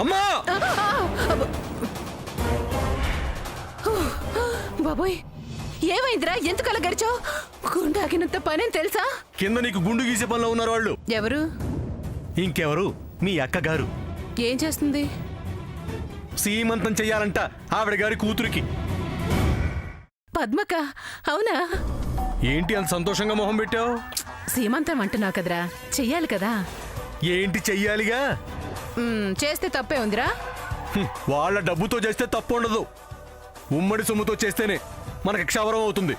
అమ్మా బాబోయ్ ఏమైందిరా? ఎందుకలా గడిచావు? గుండాగినంత పనేం తెలుసా? కింద నీకు గుండు గీసే పనిలో ఉన్నారు వాళ్ళు. ఎవరు? ఇంకెవరు? మీ అక్కగారు. ఏం చేస్తుంది? సీమంతం చెయ్యాలంట ఆవిడ గారి కూతురికి. పద్మక? అవునా? ఏంటి అంత సంతోషంగా మొహం పెట్టావు? సీమంతం అంటున్నావు కదరా, చెయ్యాలి కదా. ఏంటి చెయ్యాలిగా? చేస్తే తప్పే ఉందిరా. వాళ్ళ డబ్బుతో చేస్తే తప్పు ఉండదు, ఉమ్మడి సొమ్ముతో చేస్తేనే మనకి క్షవరం అవుతుంది.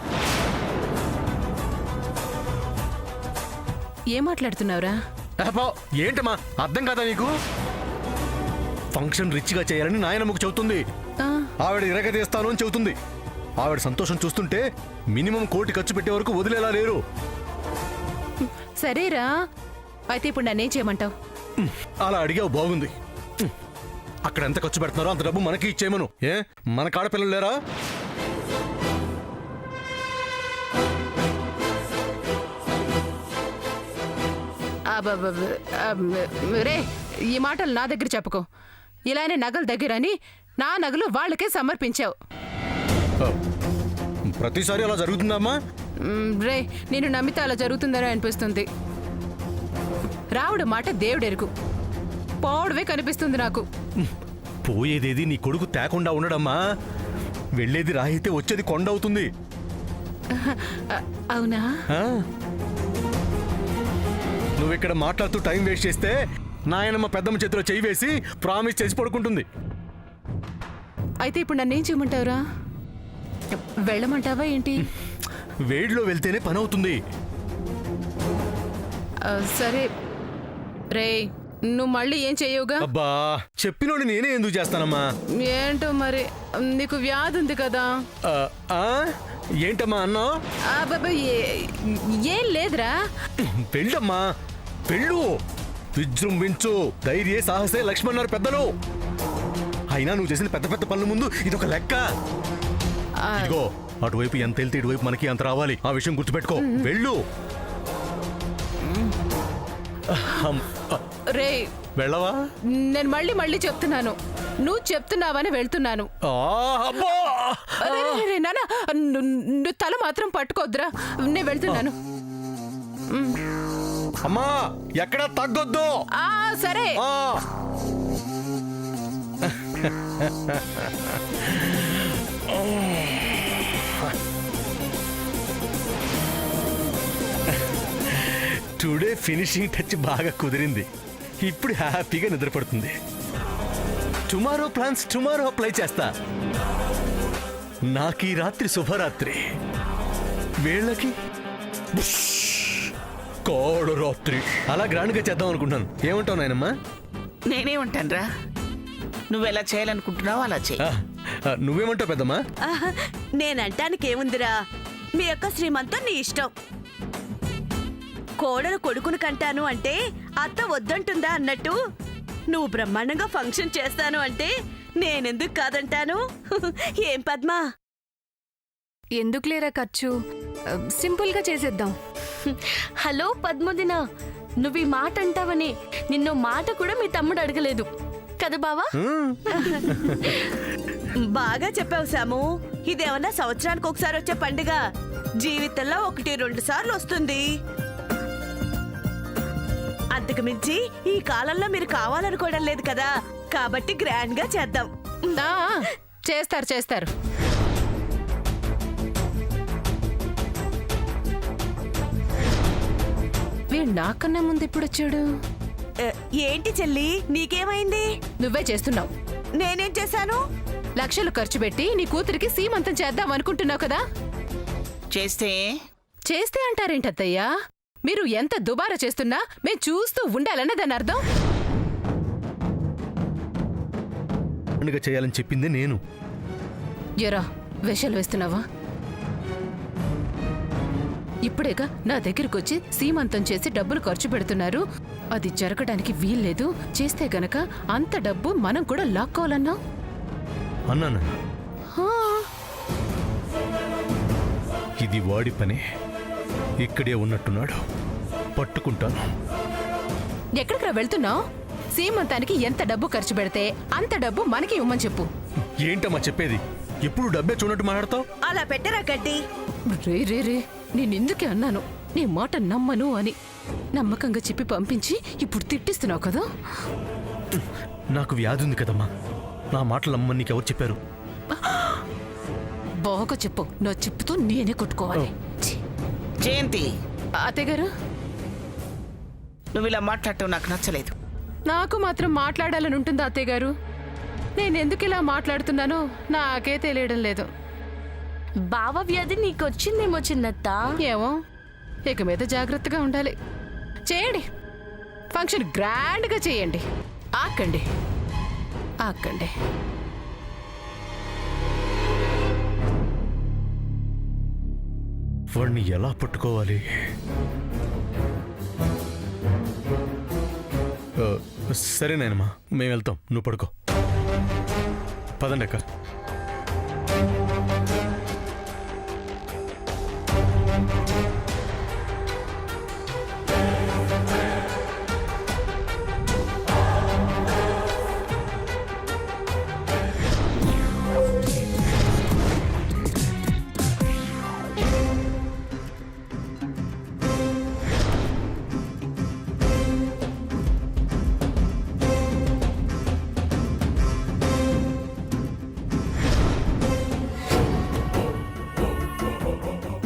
ఏం మాట్లాడుతున్నావురా? ఏంటమ్మా అర్థం కాదా నీకు? ఫంక్షన్ రిచ్గా చేయాలని నాయనమ్మకు చెబుతుంది. ఆవిడ ఇరగదీస్తాను అని చెబుతుంది. ఆవిడ సంతోషం చూస్తుంటే మినిమం 1 కోటి ఖర్చు పెట్టే వరకు వదిలేలా లేరు. సరేరా, అయితే ఇప్పుడు నన్నేం చేయమంటావు? అలా అడిగావు, బాగుంది. అక్కడ ఎంత ఖర్చు పెడుతున్నారో అంత డబ్బు మనకి ఇచ్చేయమను. ఏ మన కాడపిల్లలు లేరా? రే, ఈ మాటలు నా దగ్గర చెప్పుకో. ఇలానే నగల దగ్గరని నా నగలు వాళ్ళకే సమర్పించావు. ప్రతిసారి అలా జరుగుతుందమ్మా? రే, నేను నమ్మితే అలా జరుగుతుందని అనిపిస్తుంది. రావుడు మాట దేవుడెరుకు, పోవడమే కనిపిస్తుంది నాకు. పోయేదేది నీ కొడుకు తేకుండా ఉండడమ్మా. వెళ్ళేది రాయితే వచ్చేది కొండ అవుతుంది. అవునా? నువ్విక్కడ మాట్లాడుతూ టైం వేస్ట్ చేస్తే నాయనమ్మ పెద్దమ్మ చేతిలో చెయ్యి వేసి ప్రామిస్ చేసి పడుకుంటుంది. అయితే ఇప్పుడు నన్నేం చేయమంటావురా? వెళ్ళమంటావా ఏంటి? వేడిలో వెళ్తేనే పని అవుతుంది. సరే రే, నువ్వు మళ్ళీ ఏం చెయ్యవుగా? అబ్బా, చెప్పినోడి నేనే ఎందుకు చేస్తానమ్మా? ఏంటో మరి, నీకు వ్యాధి ఉంది కదా. ఏంటమ్మా అన్నావు? ఏం లేదురా. పెళ్ళమ్మా, పెళ్ళు విజృంభించు, ధైర్యే సాహసే లక్ష్మణ్ పెద్దలు. అయినా నువ్వు చేసిన పెద్ద పెద్ద పనుల ముందు ఇదొక లెక్క. ఇదిగో, అటువైపు ఎంత వెళ్తే ఇటువైపు మనకి అంత రావాలి. ఆ విషయం గుర్తుపెట్టుకో. వెళ్ళు. రే, వెళ్ళవా? నేను మళ్ళీ మళ్ళీ చెప్తున్నాను, నువ్వు చెప్తున్నావని వెళ్తున్నాను. నాన్న, నువ్వు తల మాత్రం పట్టుకోద్దురా, నేను వెళ్తున్నాను. అమ్మా, ఎక్కడా తగ్గొద్దు. సరే. టుడే ఫినిషింగ్ టచ్ బాగా కుదిరింది. ఇప్పుడు హ్యాపీగా నిద్రపడుతుంది. టుమారో ప్లాన్స్ టుమారో అప్లై చేస్తా. నాకు ఈ రాత్రి శుభరాత్రి, వీళ్ళకి కోడు రాత్రి. అలా గ్రాండ్ గా చేద్దాం అనుకుంటున్నాను. ఏమంటావు నాయనమ్మా? నేనేమంటానురా, నువ్వెలా చేయాలనుకుంటున్నావు అలా చేయి. నువ్వేమంటావు పెద్దమ్మా? నేనంటానికి ఏముందిరా, మీ యొక్క శ్రీమంతం నీ ఇష్టం. కోడలు కొడుకును కంటాను అంటే అత్త వద్దంటుందా అన్నట్టు నువ్వు బ్రహ్మాండంగా ఫంక్షన్ చేస్తాను అంటే నేనెందుకు కాదంటాను? ఏం పద్మా? ఎందుకులేరా ఖర్చు, సింపుల్ గా చేసేద్దాం. హలో పద్మదిన, నువ్వు ఈ మాట అంటావని నిన్ను మాట కూడా మీ తమ్ముడు అడగలేదు కదా బావా? బాగా చెప్పావు సాము. ఇదేమన్నా సంవత్సరానికి ఒకసారి వచ్చే పండుగ, జీవితంలో 1-2 సార్లు వస్తుంది. అంతకు మించి ఈ కాలంలో మీరు కావాలనుకోవడం లేదు కదా, కాబట్టి గ్రాండ్ గా చేద్దాం. చేస్తారు చేస్తారు. వీడు నాకన్నా ముందు ఎప్పుడు వచ్చాడు? ఏంటి చెల్లి, నీకేమైంది? నువ్వే చేస్తున్నావు. నేనేం చేశాను? లక్షలు ఖర్చు పెట్టి నీ కూతురికి సీమంతం చేద్దాం అనుకుంటున్నావు కదా. చేస్తే అంటారేంటత్తయ్యా? మీరు ఎంత దుబారా చేస్తున్నా మేము చూస్తూ ఉండాలన్న దాని అర్థం. పండుగ చేయాలని చెప్పింది నేను. ఎరా వేషాలు వేస్తున్నావా? ఇప్పుడేగా నా దగ్గరికి వచ్చి సీమంతం చేసి డబ్బులు ఖర్చు పెడుతున్నారు. అది జరగడానికి వీల్లేదు. చేస్తే గనక అంత డబ్బు మనం కూడా లాక్కోవాలన్నా అన్నాను. ఇది వాడి పని. ఇక్కడే ఉన్నట్టున్నాడు, పట్టుకుంటాను. ఎక్కడికి వెళ్తున్నావు? సీమంతానికి ఎంత డబ్బు ఖర్చు పెడితే అంత డబ్బు మనకి ఇవ్వమని చెప్పు. ఏంటమ్మా చెప్పేది? ఎప్పుడు డబ్బే చూడట్టు మాట్లాడతావు? అలా పెట్టరా గడ్డి. రే నేనెందుకే అన్నాను నీ మాట నమ్మను అని. నమ్మకంగా చెప్పి పంపించి ఇప్పుడు తిట్టిస్తున్నావు కదా. నాకు వ్యాధి ఉంది కదమ్మా, నా మాటలు నమ్మని నీకెవరు చెప్పారు? బాగా చెప్పు, నా చెప్పుతో నేనే కొట్టుకోవాలి. ఛీ. జయంతి, అత్తయ్య గారు, నువ్వు ఇలా మాట్లాడటం నాకు నచ్చలేదు. నాకు మాత్రం మాట్లాడాలని ఉంటుందా అత్తయ్య గారు? నేనెందుకు ఇలా మాట్లాడుతున్నానో నాకే తెలియడం లేదు. బావ వ్యాధి నీకొచ్చిందేమో చిన్నత్త. ఏమో, ఇక మీద జాగ్రత్తగా ఉండాలి. చేయండి, ఫంక్షన్ గ్రాండ్గా చేయండి. ఆకండి ఆకండి. వాడిని ఎలా పట్టుకోవాలి? సరేనేనమ్మా, మేము వెళ్తాం, నువ్వు పడుకో. పదండి అక్క.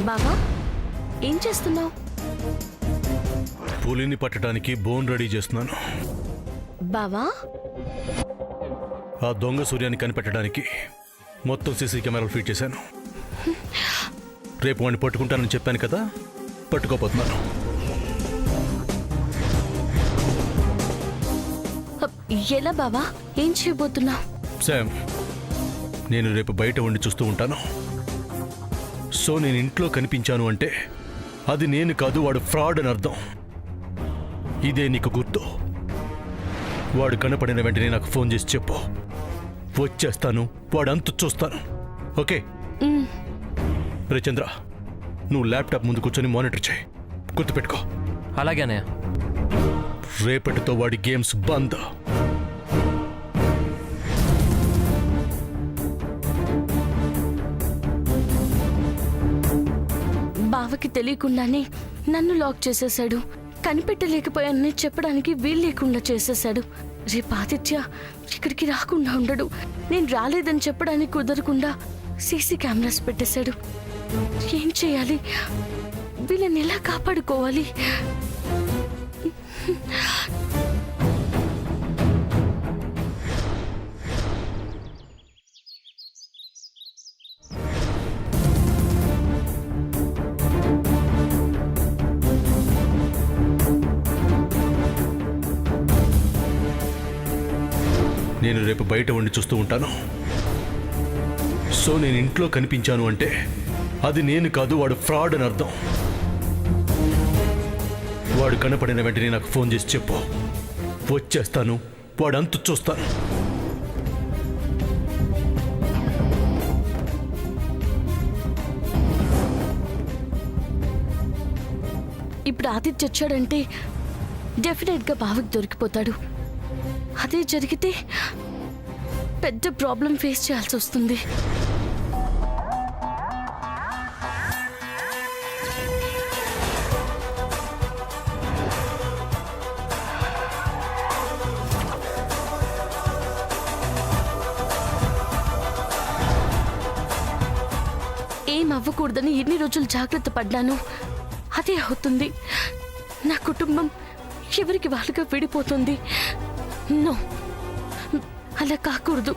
బావా ఏం చేస్తున్నావు? పులిని పట్టడానికి బోన్ రెడీ చేస్తున్నాను. బావా ఆ దొంగ సూర్యాన్ని కనిపెట్టడానికి మొత్తం సీసీ కెమెరాలు ఫీట్ చేశాను. రేపు వాడిని పట్టుకుంటానని చెప్పాను కదా, పట్టుకోపోతున్నాను. ఎలా బావా, ఏం చేయబోతున్నావు? శామ్, నేను రేపు బయట ఉండి చూస్తూ ఉంటాను. సో నేను ఇంట్లో కనిపించాను అంటే అది నేను కాదు, వాడు ఫ్రాడ్ అని అర్థం. ఇదే నీకు గుర్తు. వాడు కనపడిన వెంటనే నాకు ఫోన్ చేసి చెప్పు, వచ్చేస్తాను, వాడు అంతు చూస్తాను. ఓకే? రే చంద్ర, నువ్వు ల్యాప్టాప్ ముందు కూర్చొని మానిటర్ చేయి, గుర్తుపెట్టుకో. అలాగే అన్నయ్య. రేపటితో వాడి గేమ్స్ బంద్. బావకి తెలియకుండానే నన్ను లాక్ చేసేశాడు. కనిపెట్టలేకపోయానని చెప్పడానికి వీలు లేకుండా చేసేశాడు. రేపు ఆదిత్య ఇక్కడికి రాకుండా ఉండడు. నేను రాలేదని చెప్పడానికి కుదరకుండా సీసీ కెమెరాస్ పెట్టేశాడు. ఏం చేయాలి? వీళ్ళని ఎలా కాపాడుకోవాలి? నేను రేపు బయట ఉండి చూస్తూ ఉంటాను. సో నేను ఇంట్లో కనిపించాను అంటే అది నేను కాదు, వాడు ఫ్రాడ్ అని అర్థం. వాడు కనపడిన వెంటనే నాకు ఫోన్ చేసి చెప్పు, వచ్చేస్తాను, వాడు అంతు చూస్తాను. ఇప్పుడు ఆదిత్య వచ్చాడంటే డెఫినెట్గా బావకి దొరికిపోతాడు. అదే జరిగితే పెద్ద ప్రాబ్లం ఫేస్ చేయాల్సి వస్తుంది. ఏం అవ్వకూడదని ఎన్ని రోజులు జాగ్రత్త పడ్డాను, అదే అవుతుంది. నా కుటుంబం ఎవరికి వాళ్ళుగా విడిపోతుంది. నో, అలా కాకూడదు.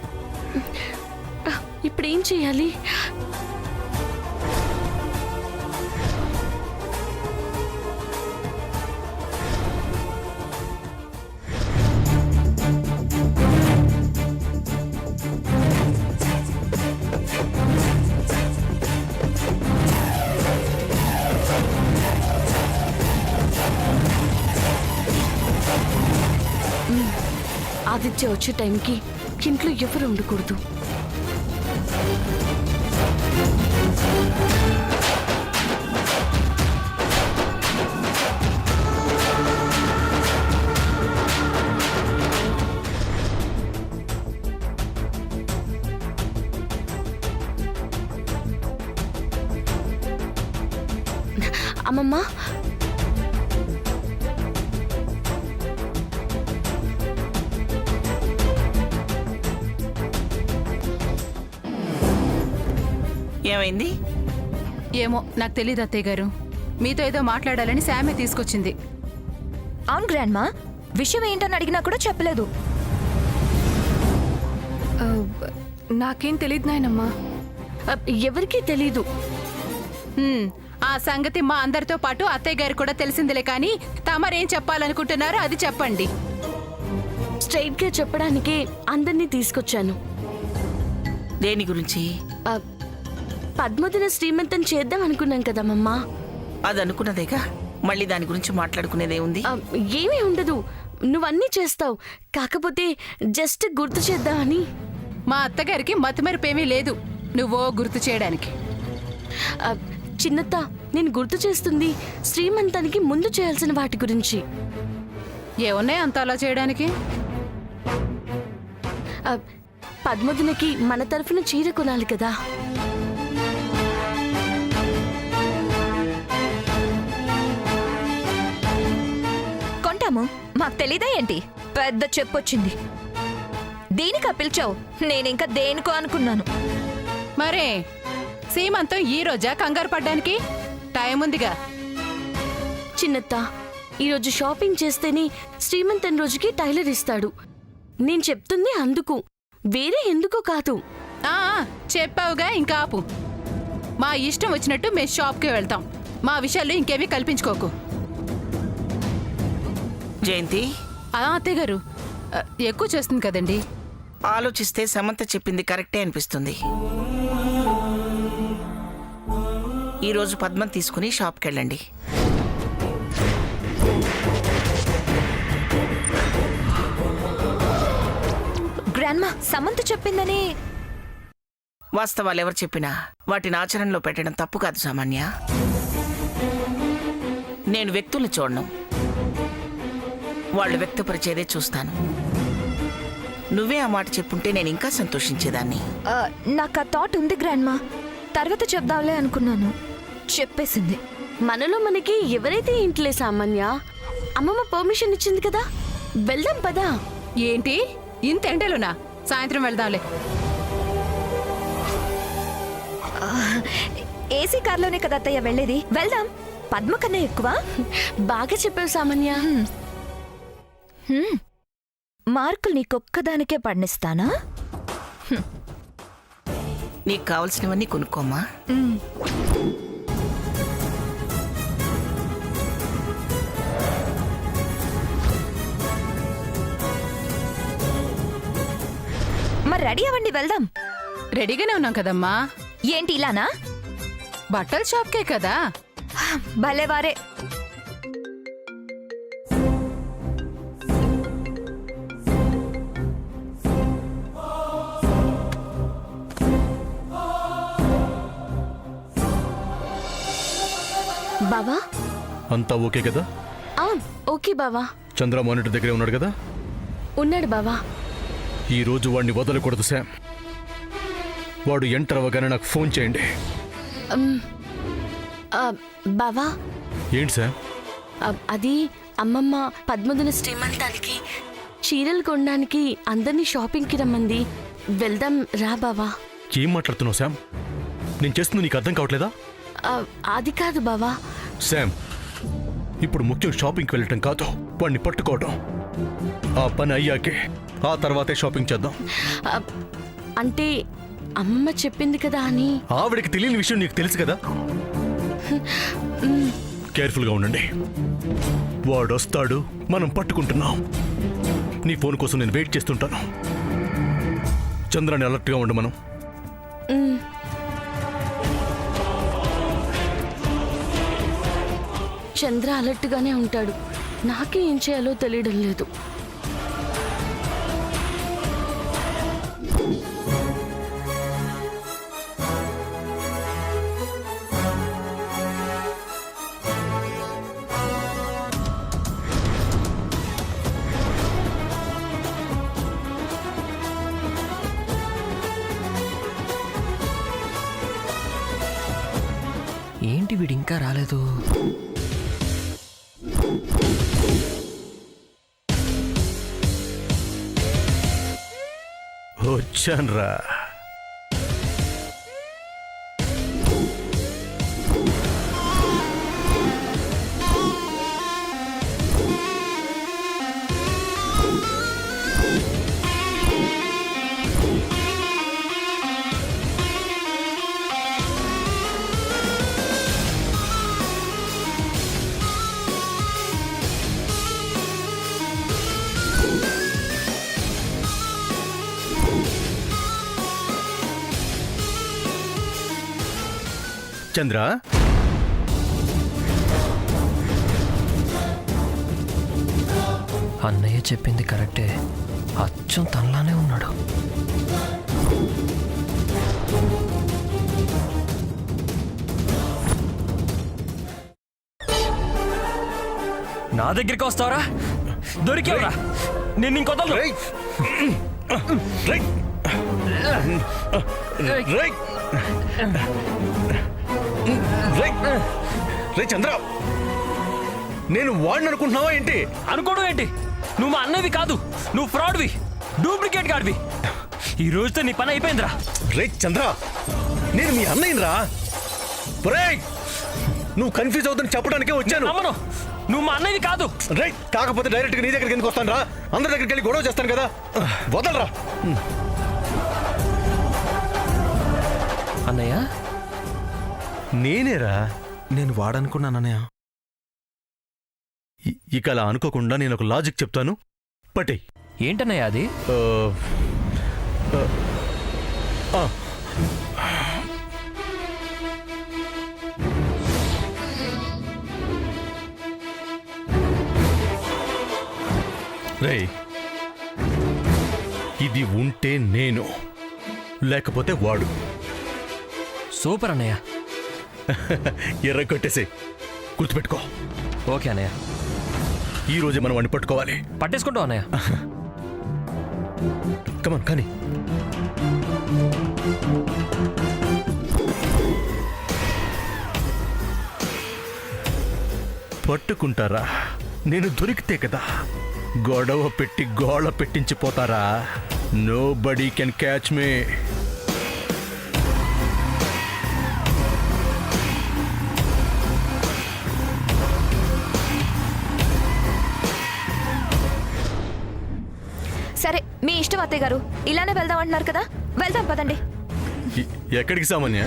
ఇప్పుడు ఏం చేయాలి? ఆదిత్య వచ్చే టైంకి ఇంట్లో ఎవరు ఉండకూడదు. అమ్మమ్మ ఏమైంది? ఏమో నాకు తెలియదు అత్తయ్య గారు. మీతో ఏదో మాట్లాడాలని శామే తీసుకొచ్చింది. అవును గ్రాండ్ మా, విషయం ఏంటని అడిగినా కూడా చెప్పలేదు. నాకేం తెలియదు నాయనమ్మా. ఎవరికీ తెలీదు. ఆ సంగతి మా అందరితో పాటు అత్తయ్య గారు కూడా తెలిసిందిలే, కానీ తమరేం చెప్పాలనుకుంటున్నారో అది చెప్పండి. స్ట్రైట్ గా చెప్పడానికి అందరినీ తీసుకొచ్చాను. దేని గురించి? ఆ, పద్మదిన శ్రీమంతం చేద్దాం అనుకున్నాం కదమ్మా. అది అనుకున్నదేగా, మళ్ళీ దాని గురించి మాట్లాడుకునేదే ఉంది. ఏమీ ఉండదు, నువ్వన్నీ చేస్తావు. కాకపోతే జస్ట్ గుర్తు చేద్దామని. మా అత్తగారికి మతిమరుపేమీ లేదు నువ్వో గుర్తు చేయడానికి. ఆ, చిన్నత్త, నేను గుర్తు చేస్తుంది శ్రీమంతానికి ముందు చేయాల్సిన వాటి గురించి. ఏమున్నాయి అంత అలా చేయడానికి? ఆ, పద్మదినకి మన తరఫున చీర కొనాలి కదా. కొంటాము, మాకు తెలీదా ఏంటి? పెద్ద చెప్పొచ్చింది. దేనికా పిలిచావు? నేనింకా దేనికో అనుకున్నాను. మరే సీమంతం ఈ రోజా కంగారు పడ్డానికి? టైం ఉందిగా. చిన్నత్త, ఈరోజు షాపింగ్ చేస్తేనే శ్రీమంతం రోజుకి టైలర్ ఇస్తాడు. నేను చెప్తుంది అందుకు, వేరే ఎందుకో కాదు. ఆ చెప్పావుగా, ఇంకా ఆపు. మా ఇష్టం వచ్చినట్టు మేము షాప్కి వెళ్తాం. మా విషయాల్లో ఇంకేమీ కల్పించుకోకు. జయంతి, అత్తయ్య గారు ఎక్కువ చేస్తుంది కదండి. ఆలోచిస్తే సమంత చెప్పింది కరెక్టే అనిపిస్తుంది. ఈరోజు పద్మం తీసుకుని షాప్కి వెళ్ళండి. గ్రాండ్ మా, సమంత చెప్పిందని. వాస్తవాలు ఎవరు చెప్పినా వాటిని ఆచరణలో పెట్టడం తప్పు కాదు సామాన్య. నేను వ్యక్తుల్ని చూడను, వాళ్ళు వ్యక్తపరిచేదే చూస్తాను. నువ్వే ఆ మాట చెప్పుంటే నేను ఇంకా సంతోషించేదాన్ని. నాకు ఆ థాట్ ఉంది గ్రాండ్ మా, తర్వాత చెప్దాంలే అనుకున్నాను, చెప్పేసింది. మనలో మనకి ఎవరైతే ఇంట్లే సామాన్య. అమ్మమ్మ పర్మిషన్ ఇచ్చింది కదా, వెళ్దాం పదా. ఏంటి ఇంత ఎండలునా? సాయంత్రం వెళ్దాంలే. ఏసీ కార్లోనే కదా అత్తయ్య వెళ్ళేది, వెళ్దాం. పద్మ కన్నా ఎక్కువ. బాగా చెప్పావు సామాన్య. మార్కులు నీకొక్కదానికే పడినిస్తానా? నీకు కావలసినవన్నీ కొనుక్కోమ్మా. మరి రెడీ అవ్వండి, వెళ్దాం. రెడీగానే ఉన్నాం కదమ్మా. ఏంటి ఇలానా? బట్టల షాప్కే కదా. భలేవారే. బావా, అంతా ఓకే కదా? ఓకే బావా. చంద్ర మానిటర్ దగ్గరే ఉన్నాడు కదా? ఉన్నాడు బావా. ఈ రోజు వాడిని వదలకూడదు శామ్. వాడు ఎంటర్ అవ్వగానే నాకు ఫోన్ చేయండి. బావా, ఏంటి శామ్? అది అమ్మమ్మ పద్మదిన శ్రీమంతానికి చీరలు కొనడానికి అందరినీ షాపింగ్కి రమ్మంది. వెళ్దాం రా బావా. ఏం మాట్లాడుతున్నావు శామ్? నేను చేస్తుంది నీకు అర్థం కావట్లేదా? అది కాదు బావా. శామ్, ఇప్పుడు ముఖ్యం షాపింగ్కి వెళ్ళటం కాదు, వాడిని పట్టుకోవటం. ఆ పని అయ్యాకే ఆ తర్వాతే షాపింగ్ చేద్దాం. అంటే అమ్మమ్మ చెప్పింది కదా అని. ఆవిడకి తెలియని విషయం నీకు తెలుసు కదా. కేర్ఫుల్గా ఉండండి. వాడు వస్తాడు, మనం పట్టుకుంటున్నాం. నీ ఫోన్ కోసం నేను వెయిట్ చేస్తుంటాను. చంద్రాన్ని అలర్ట్గా ఉండు. మనం చంద్ర అలర్ట్గానే ఉంటాడు. నాకే ఏం చేయాలో తెలియడం లేదు. ఏంటి వీడింకా రాలేదు. వచ్చాన్రా. చంద్ర, అన్నయ్య చెప్పింది కరెక్టే, అచ్చం తనలానే ఉన్నాడు. నా దగ్గరికి వస్తావరా? దొరికావరా? నేను ఇంకొదలు. రేయ్! రేయ్! రేయ్! రే చంద్ర, నేను వాడిని అనుకుంటున్నావా ఏంటి? అనుకోవడం ఏంటి? నువ్వు మా అన్నవి కాదు, నువ్వు ఫ్రాడ్వి, డూప్లికేట్ గాడివి. ఈ రోజుతో నీ పని అయిపోయిందిరా. రే చంద్ర, నేను మీ అన్నయ్యరా. నువ్వు కన్ఫ్యూజ్ అవుతుంది చెప్పడానికే వచ్చాను. నమ్మను, నువ్వు మా అన్నవి కాదు. రే, కాకపోతే డైరెక్ట్ గా నీ దగ్గరికి ఎందుకు వస్తాను రా? అందరి దగ్గరికి వెళ్ళి గొడవ చేస్తాను కదా. వదలరా. అన్నయ్య, నేనేరా. నేను వాడనుకున్నానన్నయ్య. ఇక అలా అనుకోకుండా నేను ఒక లాజిక్ చెప్తాను, పట్టే. ఏంటన్నయ్య అది? రే, ఇది ఉంటే నేను, లేకపోతే వాడు. సూపర్ అన్నయ్య. ఎర్ర కొట్టేసి గుర్తుపెట్టుకో. ఓకే అన్నయ్య. ఈ రోజే మనం వాడిని పట్టుకోవాలి. పట్టేసుకుంటావు అన్నయ్య. కమాన్ కానీ. పట్టుకుంటారా? నేను దొరికితే కదా. గొడవ పెట్టి గోళ పెట్టించిపోతారా? Nobody can catch me. సరే, మీ ఇష్టం అత్తయ్య గారు. ఇలానే వెళ్దాం అంటున్నారు కదా, వెళ్దాం పదండి. ఎక్కడికి సామాన్య?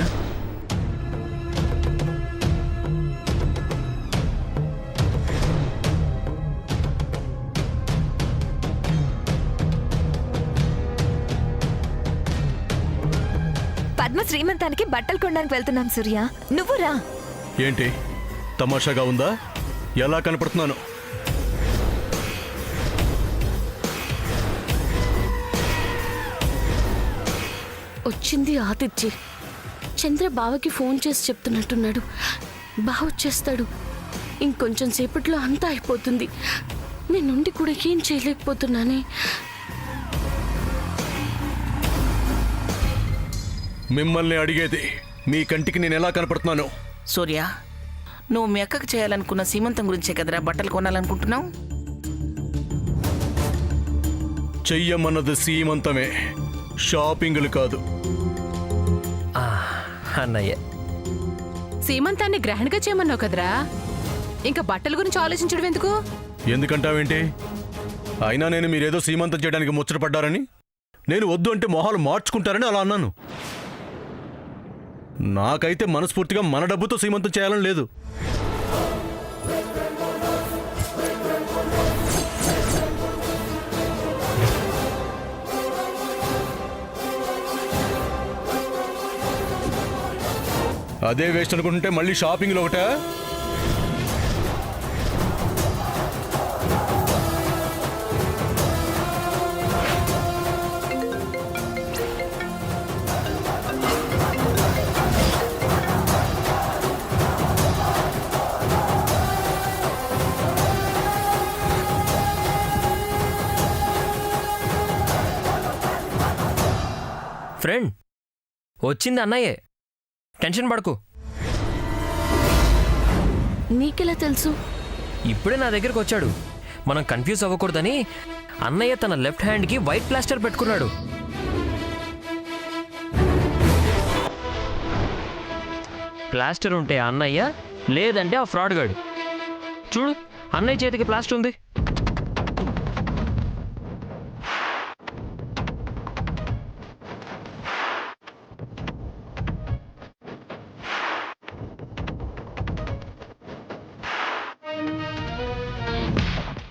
పద్మ శ్రీమంతానికి బట్టలు కొనడానికి వెళ్తున్నాం సూర్య, నువ్వు రా. ఏంటి తమాషాగా ఉందా? ఎలా కనపడుతున్నాను? వచ్చింది ఆదిత్య. చంద్ర బావకి ఫోన్ చేసి చెప్తున్నట్టున్నాడు. బావ వచ్చేస్తాడు. ఇంకొంచెం సేపట్లో అంతా అయిపోతుంది. నేనుండి కూడా ఏం చేయలేకపోతున్నానే. మిమ్మల్ని అడిగేది, మీ కంటికి నేను ఎలా కనపడుతున్నాను? సూర్య, నువ్వు మీ అక్కకు చేయాలనుకున్న సీమంతం గురించే కదరా బట్టలు కొనాలనుకుంటున్నావు? చెయ్యమన్నది సీమంతమే, షాపింగ్లు కాదు. అన్నయ్య, సీమంతాన్ని గ్రాండ్గా చేయమన్నావు కదరా, ఇంకా బట్టల గురించి ఆలోచించడం ఎందుకు? ఎందుకంటావేంటి? అయినా నేను మీరేదో సీమంతం చేయడానికి ముచ్చటపడ్డారని, నేను వద్దు అంటే మొహాలు మార్చుకుంటారని అలా అన్నాను. నాకైతే మనస్ఫూర్తిగా మన డబ్బుతో సీమంతం చేయాలని లేదు. అదే వేస్ట్ అనుకుంటుంటే మళ్ళీ షాపింగ్లో ఒకటా? ఫ్రెండ్ వచ్చింది అన్నయ్యే, టెన్షన్ పడకు. నీకెలా తెలుసు? ఇప్పుడే నా దగ్గరకు వచ్చాడు. మనం కన్ఫ్యూజ్ అవ్వకూడదని అన్నయ్య తన లెఫ్ట్ హ్యాండ్కి వైట్ ప్లాస్టర్ పెట్టుకున్నాడు. ప్లాస్టర్ ఉంటే అన్నయ్య, లేదంటే ఆ ఫ్రాడ్ గాడు. చూడు, అన్నయ్య చేతికి ప్లాస్టర్ ఉంది.